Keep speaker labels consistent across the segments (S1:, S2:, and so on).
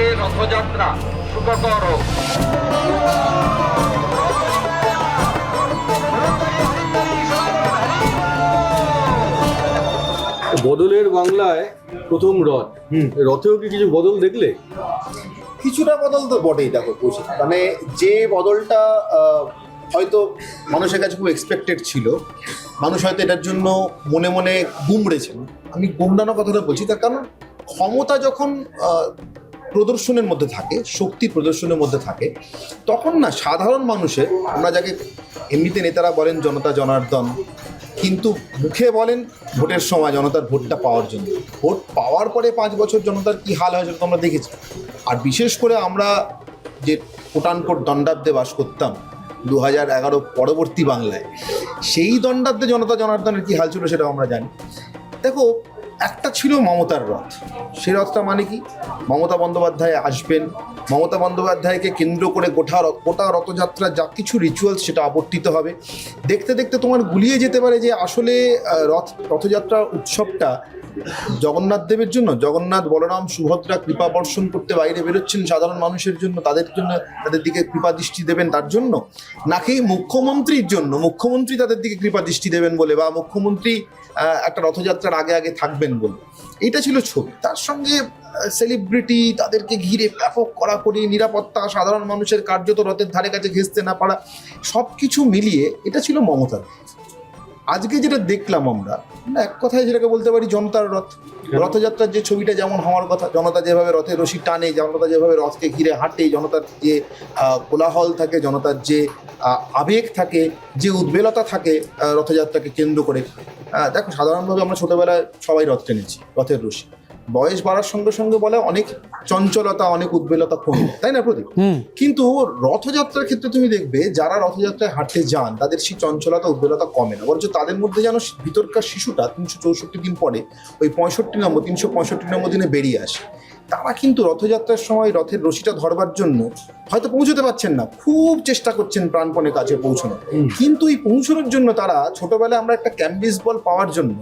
S1: এবারে রথযাত্রা সুখকর হোক।
S2: বদলের বাংলায় প্রথম রথ, রথেও কি কিছু বদল দেখলে?
S3: কিছুটা বদল তো বটেই। দেখো কৌশিক, মানে যে বদলটা হয়তো মানুষের কাছে খুব এক্সপেক্টেড ছিল, মানুষ হয়তো এটার জন্য মনে মনে গুমড়েছেন। আমি গুমড়ানোর কথাটা বলছি তার কারণ ক্ষমতা যখন প্রদর্শনের মধ্যে থাকে, শক্তি প্রদর্শনের মধ্যে থাকে, তখন না সাধারণ মানুষের, আমরা যাকে এমনিতে নেতারা বলেন জনতা জনার্দন, কিন্তু মুখে বলেন ভোটের সময় জনতার ভোটটা পাওয়ার জন্য, ভোট পাওয়ার পরে 5 বছর জনতার কি হাল হয় সেটা তো আমরা দেখেছি। আর বিশেষ করে আমরা যে কোটানকোট দণ্ডাব্দে বাস করতাম 2011 পরবর্তী বাংলায়, সেই দণ্ডাব্দে জনতা জনার্দনের কি হাল ছিল সেটা আমরা জানি। দেখো, একটা ছিল মমতার রথ। সেই রথটা মানে কি? মমতা বন্দ্যোপাধ্যায় আসবেন, মমতা বন্দ্যোপাধ্যায়কে কেন্দ্র করে গোটা রথযাত্রা যা কিছু রিচুয়ালস সেটা আবর্তিত হবে। দেখতে দেখতে তোমার গুলিয়ে যেতে পারে যে আসলে রথযাত্রা উৎসবটা জগন্নাথ দেবের জন্য, জগন্নাথ বলরাম সুভদ্রা কৃপা বর্ষণ করতে বাইরে বেরোচ্ছেন সাধারণ মানুষের জন্য, তাদের জন্য, তাদের দিকে কৃপা দৃষ্টি দেবেন তার জন্য, নাকি মুখ্যমন্ত্রীর জন্য, মুখ্যমন্ত্রী তাদের দিকে কৃপা দৃষ্টি দেবেন বলে, বা মুখ্যমন্ত্রী একটা রথযাত্রার আগে আগে থাকবেন বলে। এইটা ছিল ছবি। তার সঙ্গে সেলিব্রিটি, তাদেরকে ঘিরে ব্যাপক কড়াকড়ি নিরাপত্তা, সাধারণ মানুষের কার্যত রথের ধারে কাছে ঘেঁষতে না পারা, সব কিছু মিলিয়ে এটা ছিল মমতার। আজকে যেটা দেখলাম আমরা, এক কথায় যেটাকে বলতে পারি জনতার রথ। রথযাত্রার যে ছবিটা যেমন হওয়ার কথা, জনতা যেভাবে রথের রশি টানে, জনতা যেভাবে রথকে ঘিরে হাঁটে, জনতার যে কোলাহল থাকে, জনতার যে আবেগ থাকে, যে উদ্বেলতা থাকে রথযাত্রাকে কেন্দ্র করে। দেখো, সাধারণভাবে আমরা ছোটবেলায় সবাই রথ টেনেছি, রথের রশি। বয়স বাড়ার সঙ্গে সঙ্গে বলে অনেক চঞ্চলতা, অনেক উদ্বেলতা কমে, তাই না প্রদীপ? কিন্তু রথযাত্রার ক্ষেত্রে তুমি দেখবে যারা রথযাত্রায় হাঁটতে যান তাদের সেই চঞ্চলতা, উদ্বেলতা কমে না, বরঞ্চ তাদের মধ্যে যেন ভিতরকার শিশুটা 364 দিন পরে ওই 365 নম্বর দিনে বেরিয়ে আসে। তারা কিন্তু রথযাত্রার সময় রথের রশিটা ধরবার জন্য হয়তো পৌঁছতে পারছেন না, খুব চেষ্টা করছেন প্রাণপণে কাছে পৌঁছানো, কিন্তু এই পৌঁছানোর জন্য তারা, ছোটবেলায় আমরা একটা ক্যাম্বিস বল পাওয়ার জন্য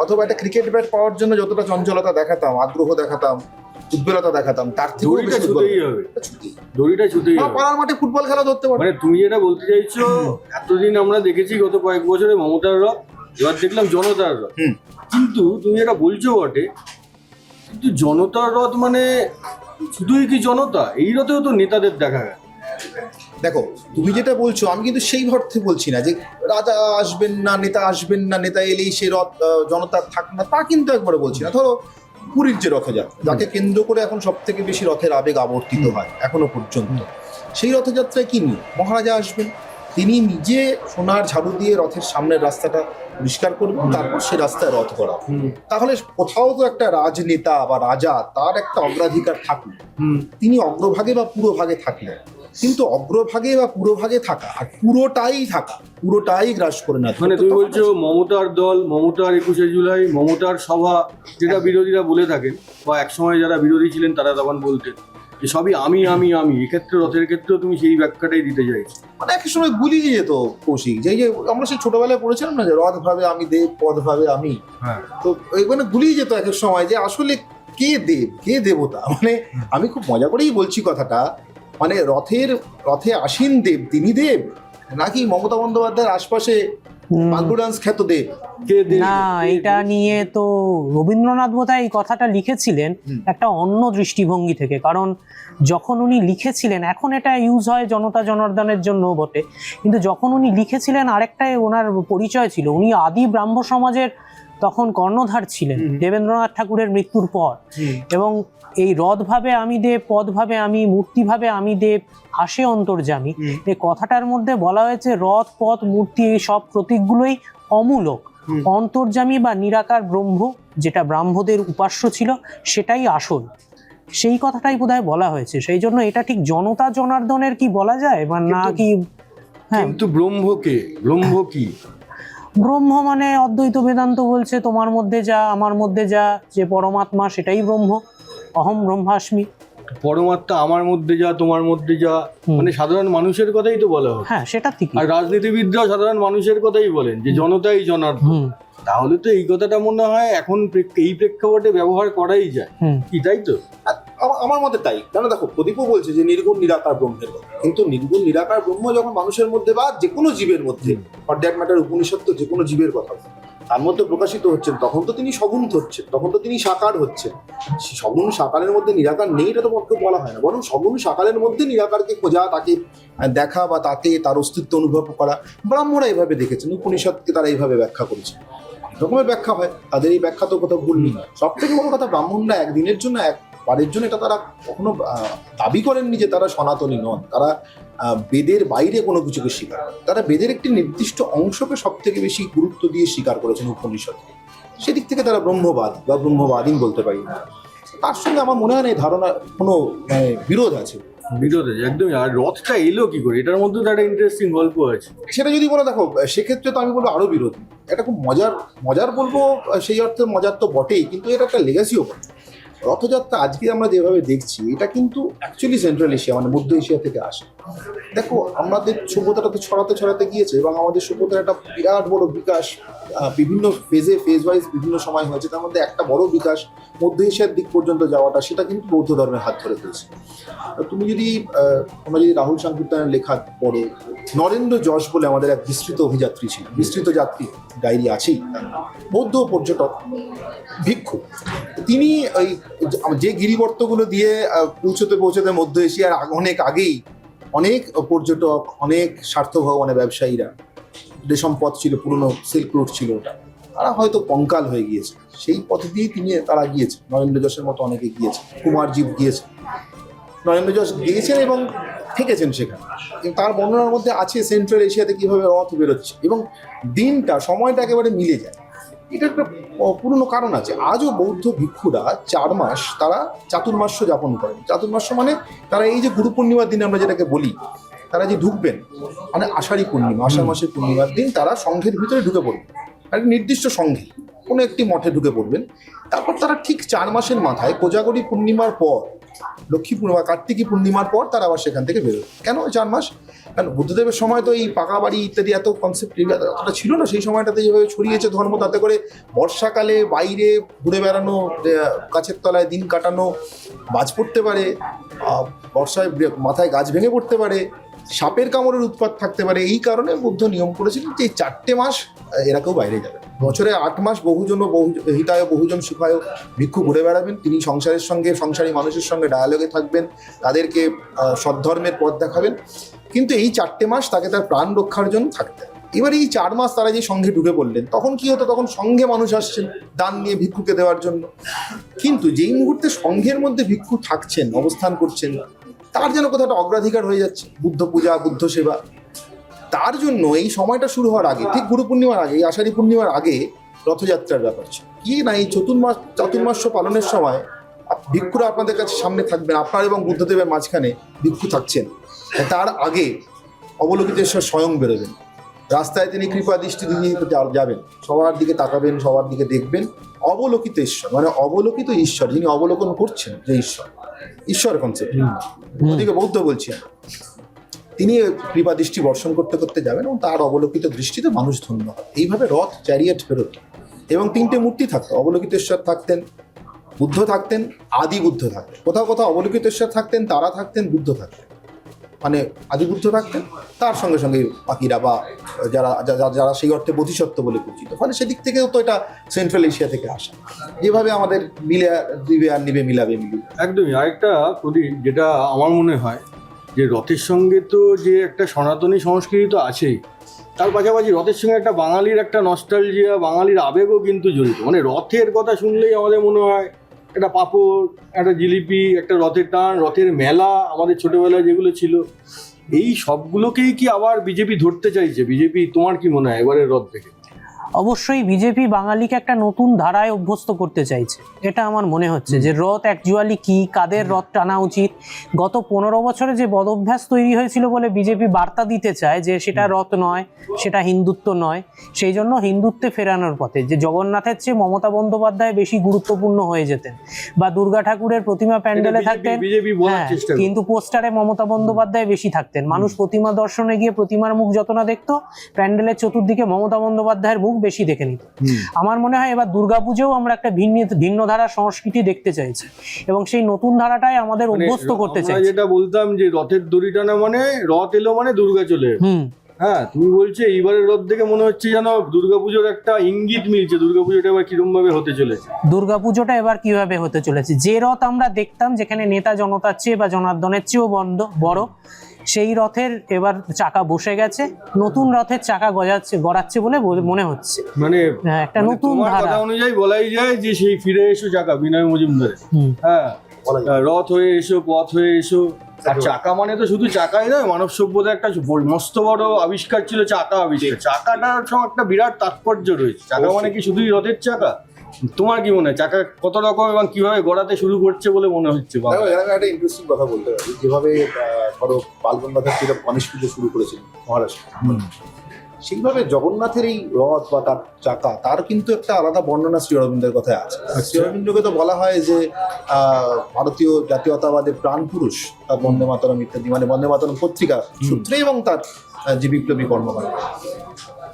S3: অথবা একটা ক্রিকেট ব্যাট পাওয়ার জন্য যতটা চঞ্চলতা দেখাতাম, আগ্রহ দেখাতাম, উদ্বেলতা দেখাতাম, তার থেকে
S2: দড়িটা ছুতেই হবে।
S3: পাড়ার মাঠে ফুটবল খেলা ধরতে পারে।
S2: মানে তুমি যেটা বলতে চাইছো, এতদিন আমরা দেখেছি গত কয়েক বছরে মমতার রথ, এবার দেখলাম জনতার রথ। কিন্তু তুমি যেটা বলছো বটে, কিন্তু জনতার রথ মানে শুধুই কি জনতা? এই রথেও তো নেতাদের দেখা গেল।
S3: দেখো, তুমি যেটা বলছো আমি কিন্তু সেই অর্থে বলছি না যে রাজা আসবেন না, নেতা আসবেন না, নেতা এলেই সে রথ জনতার থাক না, তা কিন্তু একবারে বলছি না। ধরো পুরীর যে রথযাত্রা, যাকে কেন্দ্র করে এখন সব থেকে বেশি রথের আবেগ আবর্তিত হয় এখনো পর্যন্ত, সেই রথযাত্রায় কি নিয়ে মহারাজা আসবেন, তিনি নিজে সোনার ঝাড়ু দিয়ে রথের সামনের রাস্তাটা পরিষ্কার করবেন, তারপর সে রাস্তায় রথ করা। তাহলে কোথাও তো একটা রাজনেতা বা রাজা, তার একটা অগ্রাধিকার থাকলো, তিনি অগ্রভাগে বা পুরোভাগে থাকলেন। কিন্তু অগ্রভাগে বা পুরোভাগে থাকা আর পুরোটাই গ্রাস করে না।
S2: মানে তুমি বলছো মমতার দল, মমতার 21শে জুলাই, মমতার সভা, যেটা বিরোধীরা বলে থাকেন, বা একসময় যারা বিরোধী ছিলেন তারা তখন বলতেন যে সবই আমি আমি আমি, এক্ষেত্রে রথের ক্ষেত্রেও তুমি সেই ব্যাখ্যাটাই দিতে চাইছো।
S3: মানে এক সময় গুলিয়ে যেত কৌশিক, যে আমরা সেই ছোটবেলায় পড়েছিলাম না যে রথ ভাবে আমি দেব, পদ ভাবে আমি। তো এইখানে গুলিয়ে যেত এক সময় যে আসলে কে দেব, কে দেবতা। মানে আমি খুব মজা করেই বলছি কথাটা, মানে রথে আসীন দেব তিনি দেব, নাকি মমতা বন্দ্যোপাধ্যায়ের আশপাশে পাগলু ডান্স খ্যাত দেব?
S4: না, এটা নিয়ে তো রবীন্দ্রনাথ বোধহয় এই কথাটা লিখেছিলেন একটা অন্য দৃষ্টিভঙ্গি থেকে। কারণ যখন উনি লিখেছিলেন, এখন এটা ইউজ হয় জনতা জনার্দনের জন্য বটে, কিন্তু যখন উনি লিখেছিলেন আরেকটাই ওনার পরিচয় ছিল। উনি আদি ব্রাহ্ম সমাজের তখন কর্ণধার ছিলেন দেবেন্দ্রনাথ ঠাকুরের মৃত্যুর পর। এবং এই রথ ভাবে আমি দেব, পদ ভাবে আমি, মূর্তি ভাবে আমি দেব, আসে অন্তর্যামী, এই কথাটার মধ্যে বলা হয়েছে রথ, পদ, মূর্তি এই সব প্রতীকগুলোই অমূলক। অন্তর্যামী বা নিরাকার ব্রহ্ম, যেটা ব্রাহ্মদের উপাস্য ছিল, সেটাই আসল। সেই কথাটাই বোধহয় বলা হয়েছে। সেই জন্য এটা ঠিক জনতা জনার্দনের কি বলা যায় বা না কি? হ্যাঁ,
S2: কিন্তু ব্রহ্ম কি?
S4: ব্রহ্ম মানে অদ্বৈত বেদান্ত বলছে তোমার মধ্যে যা, আমার মধ্যে যা, যে পরমাত্মা সেটাই ব্রহ্ম। অহম ব্রহ্মাস্মি।
S2: পরমাত্মা আমার মধ্যে যা, তোমার মধ্যে যা, মানে সাধারণ মানুষের কথাই তো বলা হয়।
S4: হ্যাঁ, সেটা ঠিক।
S2: আর রাজনীতিবিদরাও সাধারণ মানুষের কথাই বলেন যে জনতাই জনার্দন। তাহলে তো এই কথাটা মনে হয় এখন এই প্রেক্ষাপটে ব্যবহার করাই যায়, কি তাই তো?
S3: আমার মতে তাই। কেন দেখো, প্রদীপও বলছে যে নির্গুণ নিরাকার ব্রহ্মের কথা, কিন্তু নির্গুণ নিরাকার ব্রহ্ম যখন মানুষের মধ্যে বা যে কোনো জীবের মধ্যে, ফর দ্যাট ম্যাটার উপনিষদ তো যে কোনো জীবের কথা তার মধ্যে প্রকাশিত হচ্ছেন, তখন তো তিনি সগুণ হচ্ছেন, তখন তো তিনি সাকার হচ্ছেন। সগুণ সাকারের মধ্যে নিরাকার নেই এটা তো পক্ষে বলা হয় না, বরং সগুণ সাকারের মধ্যে নিরাকারকে খোঁজা, তাকে দেখা বা তাকে তার অস্তিত্ব অনুভব করা, ব্রাহ্মণরা এইভাবে দেখেছেন, উপনিষদকে তারা এইভাবে ব্যাখ্যা করেছে। রকমের ব্যাখ্যা হয়, তাদের এই ব্যাখ্যা তো কোথাও ভুল নেই। সব থেকে বড় কথা, ব্রাহ্মণরা একদিনের জন্য একবারের জন্য এটা তারা কখনো দাবি করেননি যে তারা সনাতনী নন। তারা বেদের বাইরে কোনো কিছুকে স্বীকার করে, তারা বেদের একটি নির্দিষ্ট অংশকে সব থেকে বেশি গুরুত্ব দিয়ে স্বীকার করেছেন উপনিষদকে। সেদিক থেকে তারা ব্রহ্মবাদ বা ব্রহ্মবাদীন বলতে পারি না। তার সঙ্গে আমার মনে হয় না এই ধারণা কোনো বিরোধ আছে।
S2: বিরোধ আছে একদমই। আর রথটা এলো কি করে, এটার মধ্যে তো একটা ইন্টারেস্টিং গল্প আছে।
S3: সেটা যদি বলো, দেখো সেক্ষেত্রে তো আমি বলবো আরো বিরোধী। এটা খুব মজার বলবো, সেই অর্থে মজার তো বটেই, কিন্তু এটা একটা লেগাসিও বটে। রথযাত্রা আজকে আমরা যেভাবে দেখছি, এটা কিন্তু অ্যাকচুয়ালি সেন্ট্রাল এশিয়া মানে মধ্য এশিয়া থেকে আসে। দেখো, আমাদের সভ্যতাটা তো ছড়াতে গিয়েছে, এবং আমাদের সভ্যতার একটা বিরাট বড় বিকাশ বিভিন্ন ফেজ ওয়াইজ বিভিন্ন সময় হয়েছে। তার মধ্যে একটা বড় বিকাশ মধ্য এশিয়ার দিক পর্যন্ত যাওয়াটা, সেটা কিন্তু বৌদ্ধ ধর্মের হাত ধরে হয়েছে। তুমি যদি রাহুল সংকীর্তনের লেখা পড়ো, নরেন্দ্র যশ বলে আমাদের এক বিস্তৃত অভিযাত্রী ছিল, বিস্তৃত যাত্রী ডায়েরি আছেই, বৌদ্ধ পর্যটক ভিক্ষু। তিনি ওই যে গিরিবর্তগুলো দিয়ে পৌঁছতে মধ্য এশিয়ার অনেক আগেই অনেক পর্যটক, অনেক স্বার্থ ভগবানের ব্যবসায়ীরা, রেশম পথ ছিল, পুরনো সিল্ক রুট ছিল ওটা, তারা হয়তো কঙ্কাল হয়ে গিয়েছে। সেই পথে দিয়ে তারা গিয়েছে। নরেন্দ্র যশের মতো অনেকে গিয়েছে, কুমারজীব গিয়েছে, নরেন্দ্র যশ গিয়েছেন এবং থেকেছেন সেখানে। তার বর্ণনার মধ্যে আছে সেন্ট্রাল এশিয়াতে কিভাবে রথ বেরোচ্ছে, এবং দিনটা সময়টা একেবারে মিলে যায়। এটা একটা পুরনো কারণ আছে। আজও বৌদ্ধ ভিক্ষুরা 4 মাস তারা চাতুর্মাস্য যাপন করেন। চাতুর্মাস্য মানে তারা এই যে গুরু পূর্ণিমার দিন আমরা যেটাকে বলি, তারা যে ঢুকবেন, মানে আষাঢ়ী পূর্ণিমা, আষাঢ় মাসের পূর্ণিমার দিন তারা সংঘের ভিতরে ঢুকে পড়বেন, একটা নির্দিষ্ট সংঘে কোনো একটি মঠে ঢুকে পড়বেন। তারপর তারা ঠিক 4 মাসের মাথায় কোজাগরী পূর্ণিমার পর, লক্ষ্মী পূর্ণিমা, কার্তিকী পূর্ণিমার পর তারা আবার সেখান থেকে বেরোয়। কেন 4 মাস? কারণ বুদ্ধদেবের সময় তো এই পাকা বাড়ি ইত্যাদি এত কনসেপ্ট এতটা ছিল না। সেই সময়টাতে যেভাবে ছড়িয়েছে ধর্ম, তাতে করে বর্ষাকালে বাইরে ঘুরে বেড়ানো, গাছের তলায় দিন কাটানো, বাজ পড়তে পারে, বর্ষায় মাথায় গাছ ভেঙে পড়তে পারে, সাপের কামড়ের উৎপাত থাকতে পারে। এই কারণে বুদ্ধ নিয়ম করেছিলেন যে এই 4টে মাস এরা কেউ বাইরে যাবে। বছরে 8 মাস হিতায় বহুজন সুখায় ভিক্ষু ঘুরে বেড়াবেন। তিনি সংসারের সঙ্গে, সংসারী মানুষের সঙ্গে ডায়ালগে থাকবেন, তাদেরকে সদ্ধর্মের পথ দেখাবেন। কিন্তু এই 4টে মাস তাকে তার প্রাণ রক্ষার জন্য থাকতে হবে। এবার এই 4 মাস তারা যে সঙ্ঘে ঢুকে পড়লেন, তখন কি হতো? তখন সঙ্ঘে মানুষ আসছেন দান নিয়ে ভিক্ষুকে দেওয়ার জন্য। কিন্তু যেই মুহূর্তে সঙ্ঘের মধ্যে ভিক্ষু থাকছেন, অবস্থান করছেন, তার যেন কোথাও একটা অগ্রাধিকার হয়ে যাচ্ছে বুদ্ধ পূজা, বুদ্ধ সেবা। তার জন্য এই সময়টা শুরু হওয়ার আগে, ঠিক গুরু পূর্ণিমার আগে, আষাঢ়ী পূর্ণিমার আগে রথযাত্রার ব্যাপার ছিল কি না, এই চাতুর্মাস্য পালনের সময় ভিক্ষুরা আপনাদের কাছে সামনে থাকবেন, আপনার এবং বুদ্ধদেবের মাঝখানে ভিক্ষু থাকছেন। তার আগে অবলোকিতেশ্বর স্বয়ং বেরোবেন, রাস্তায় তিনি কৃপা দৃষ্টি দিয়ে যাবেন, সবার দিকে তাকাবেন, সবার দিকে দেখবেন। অবলোকিতেশ্বর মানে অবলোকিত ঈশ্বর, যিনি অবলোকন করছেন, যে ঈশ্বর কনসেপ্ট, ওদিকে বৌদ্ধ বলছেন, তিনি কৃপা দৃষ্টি বর্ষণ করতে করতে যাবেন এবং তার অবলোকিত দৃষ্টিতে মানুষ ধন্য হয়। এইভাবে রথ চ্যারিয়েট বেরোত এবং 3টে মূর্তি থাকতো। অবলোকিতেশ্বর থাকতেন, বুদ্ধ থাকতেন, আদি বুদ্ধ থাকতেন। কোথাও কোথাও অবলোকিতেশ্বর থাকতেন, তারা থাকতেন, বুদ্ধ থাকতেন, মানে আদি বুদ্ধ থাকতেন, তার সঙ্গে সঙ্গে বাকিরা বা যারা সেই অর্থে বোধিসত্ত্ব বলে পরিচিত। ফলে সেদিক থেকেও তো এটা সেন্ট্রাল এশিয়া থেকে আসা, যেভাবে আমাদের দিবে আর নিবে মিলাবে মিলিয়ে।
S2: একদমই। আরেকটা প্রদীপ, যেটা আমার মনে হয় যে রথের সঙ্গে তো যে একটা সনাতনী সংস্কৃতি তো আছেই, তার পাশাপাশি রথের সঙ্গে একটা বাঙালির একটা নস্টালজিয়া, বাঙালির আবেগও কিন্তু জড়িত। মানে রথের কথা শুনলেই আমাদের মনে হয় একটা পাঁপড়, একটা জিলিপি, একটা রথের টান, রথের মেলা, আমাদের ছোটবেলায় যেগুলো ছিল, এই সবগুলোকেই কি আবার বিজেপি ধরতে চাইছে? বিজেপি, তোমার কি মনে হয় এবারের রথ থেকে?
S4: অবশ্যই বিজেপি বাঙালিকে একটা নতুন ধারায় অভ্যস্ত করতে চাইছে, এটা আমার মনে হচ্ছে। যে রথ অ্যাকচুয়ালি কি, কাদের রথ টানা উচিত। গত 15 বছরে যে বদভ্যাস তৈরি হয়েছিল বলে বিজেপি বার্তা দিতে চায় যে সেটা রথ নয়, সেটা হিন্দুত্ব নয়, সেই জন্য হিন্দুত্বে ফেরানোর পথে। যে জগন্নাথের চেয়ে মমতা বন্দ্যোপাধ্যায় বেশি গুরুত্বপূর্ণ হয়ে যেতেন, বা দুর্গা ঠাকুরের প্রতিমা প্যান্ডেলে থাকতেন, হ্যাঁ, কিন্তু পোস্টারে মমতা বন্দ্যোপাধ্যায় বেশি থাকতেন। মানুষ প্রতিমা দর্শনে গিয়ে প্রতিমার মুখ যত না দেখতো, প্যান্ডেলের চতুর্দিকে মমতা বন্দ্যোপাধ্যায়ের মুখ বেশি দেখে নিত। আমার মনে হয় এবার দুর্গাপুজোও আমরা একটা ভিন্ন ধারার সংস্কৃতি দেখতে চাইছি এবং সেই নতুন ধারাটাই আমাদের অভ্যস্ত করতে
S2: আমরা
S4: চাইছি।
S2: যেটা বলতাম যে রথের দড়ি টানা মানে রথ এলো মানে দুর্গা চলে এলো। হ্যাঁ, তুমি বলছো এইবারের রথ দেখে মনে হচ্ছে যেন দুর্গাপুজোর একটা ইঙ্গিত মিলছে দুর্গাপুজোটা এবার কিরম ভাবে হতে চলেছে।
S4: দুর্গাপুজোটা এবার কিভাবে হতে চলেছে, যে রথ আমরা দেখতাম যেখানে নেতা জনতার চেয়ে বা জনার্দনের চেয়েও বড়, সেই রথের এবার চাকা বসে গেছে, নতুন রথের চাকা গড়াচ্ছে বলে মনে হচ্ছে।
S2: মানে
S4: একটা নতুন
S2: তোমার
S4: ধারা
S2: কথা অনুযায়ী বলাই যায় যে সেই ফিরে এসো চাকা বিনয় মজুমদারের। হ্যাঁ, রথ হয়ে এসো, পথ হয়ে এসো। আর চাকা মানে তো শুধু চাকাই নয়, মানব সভ্যতার একটা মস্ত বড় আবিষ্কার ছিল চাকা আবিষ্কার। চাকাটার সঙ্গে একটা বিরাট তাৎপর্য রয়েছে। চাকা মানে কি শুধুই রথের চাকা? তোমার কি মনে হয় চাকা কত রকম এবং কিভাবে গড়াতে শুরু করছে বলে মনে হচ্ছে?
S3: এখানে একটা ইন্টারেস্টিং কথা বলতে পারি, যেভাবে ধরো বালগঙ্গাধর তিলক গণেশ পুজো শুরু করেছিলেন মহারাষ্ট্র, সেইভাবে জগন্নাথের এই রথ বা তার চাকা তার কিন্তু একটা আলাদা বর্ণনা শ্রী অরবিন্দের কথায় আছে। শ্রী অরবিন্দকে তো বলা হয় যে ভারতীয় জাতীয়তাবাদের প্রাণ পুরুষ, তার বন্দে মাতরম ইত্যাদি, মানে বন্দে মাতরম পত্রিকা সূত্রে এবং তার যে বিপ্লবী কর্মকাণ্ড।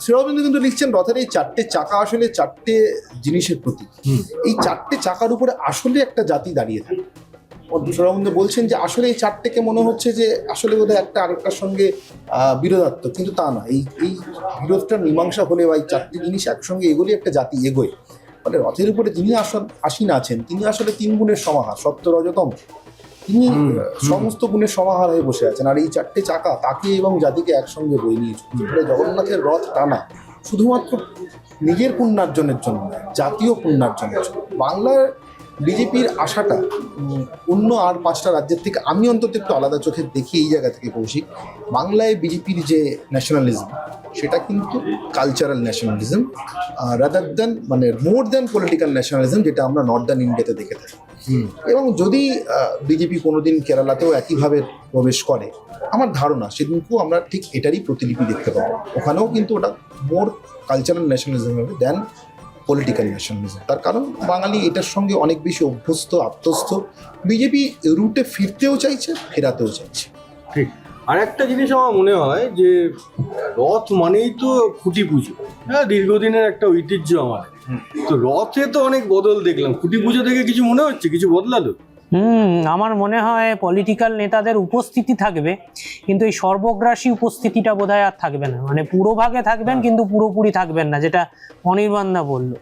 S3: শ্রী অরবিন্দ কিন্তু লিখছেন রথের এই চারটে চাকা আসলে চারটে জিনিসের প্রতীক। এই চারটে চাকার উপরে আসলে একটা জাতি দাঁড়িয়ে থাকে। শ্রী অরবিন্দ বলছেন যে আসলে এই চারটেকে মনে হচ্ছে যে আসলে বোধহয় একটা আরেকটার সঙ্গে বিরোধাত্মক, কিন্তু তা না। এই বিরোধটার মীমাংসা হলে বা এই চারটি জিনিস একসঙ্গে এগোলে একটা জাতি এগোয়। মানে রথের উপরে যিনি আসীন আছেন তিনি আসলে তিন গুণের সমাহার, সত্য রজতম। তিনি সমস্ত গুণের সমাহার হয়ে বসে আছেন, আর এই চারটে চাকা তাকে এবং জাতিকে একসঙ্গে বয়ে নিয়ে চলছে। জগন্নাথের রথ টানা শুধুমাত্র নিজের পুণ্যার্জনের জন্য, জাতীয় পুণ্যার্জনের জন্য। বাংলার বিজেপির আশাটা অন্য আর 5টা রাজ্যের থেকে আমি অন্তত একটু আলাদা চোখে দেখি এই জায়গা থেকে কৌশিক। বাংলায় বিজেপির যে ন্যাশনালিজম সেটা কিন্তু কালচারাল ন্যাশনালিজম রাদার দ্যান, মানে মোর দ্যান পলিটিক্যাল ন্যাশনালিজম, যেটা আমরা নর্দার্ন ইন্ডিয়াতে দেখে থাকি। এবং যদি বিজেপি কোনোদিন কেরালাতেও একইভাবে প্রবেশ করে, আমার ধারণা সেদিনকেও আমরা ঠিক এটারই প্রতিলিপি দেখতে পাবো। ওখানেও কিন্তু ওটা মোর কালচারাল ন্যাশনালিজম হবে দেন পলিটিক্যাল ন্যাশনালিজম। তার কারণ বাঙালি এটার সঙ্গে অনেক বেশি অভ্যস্ত, আত্মস্থ। বিজেপি রুটে ফিরতেও চাইছে, ফেরাতেও চাইছে।
S2: ঠিক। আর একটা জিনিস আমার মনে হয় যে রথ মানেই তো খুঁটি পুজো। হ্যাঁ, দীর্ঘদিনের একটা ঐতিহ্য আমাদের। তো রথে তো অনেক বদল দেখলাম, খুঁটি পুজো থেকে কিছু মনে হচ্ছে কিছু বদলালো?
S4: আমার মনে হয় পলিটিক্যাল নেতাদের উপস্থিতি থাকবে, কিন্তু এই সর্বগ্রাসী উপস্থিতিটা বোধহয় আর থাকবে না। মানে পুরোভাগে থাকবেন কিন্তু পুরোপুরি থাকবেন না, যেটা অনির্বাণদা বললো।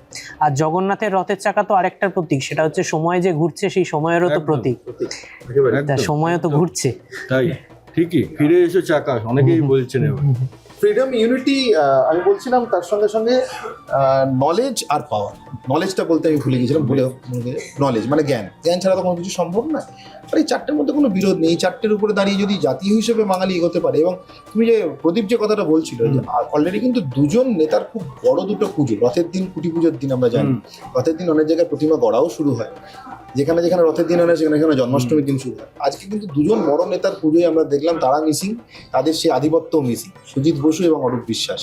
S4: আর জগন্নাথের রথের চাকা তো আরেকটার প্রতীক, সেটা হচ্ছে সময় যে ঘুরছে, সেই সময়েরও তো প্রতীক। সময়ও তো ঘুরছে,
S2: তাই ঠিকই ফিরে এসো চাকা অনেকেই বলছেন।
S3: ফ্রিডম, ইউনিটি, আমি বলছিলাম তার সঙ্গে সঙ্গে নলেজ আর পাওয়ার। নলেজটা বলতে আমি ভুলে গেছিলাম, নলেজ মানে জ্ঞান ছাড়া তো কোনো কিছু সম্ভব না। আর এই চারটের মধ্যে কোনো বিরোধ নেই। এই চারটের উপরে দাঁড়িয়ে যদি জাতীয় হিসেবে বাঙালি এগোতে পারে, এবং তুমি যে প্রদীপ যে কথাটা বলছিল যে অলরেডি কিন্তু দুজন নেতার খুব বড় দুটো পুজো, রথের দিন, খুঁটি পুজোর দিন আমরা জানি। রথের দিন অনেক জায়গায় প্রতিমা গড়াও শুরু হয়, যেখানে যেখানে রথের দিন হয় সেখানে জন্মাষ্টমীর দিন শুরু হয়। আজকে কিন্তু দুজন বড় নেতার পুজোয় আমরা দেখলাম, তারা মিসিং, তাদের সেই আধিপত্য মিসিং, সুজিত বসু এবং অরূপ বিশ্বাস।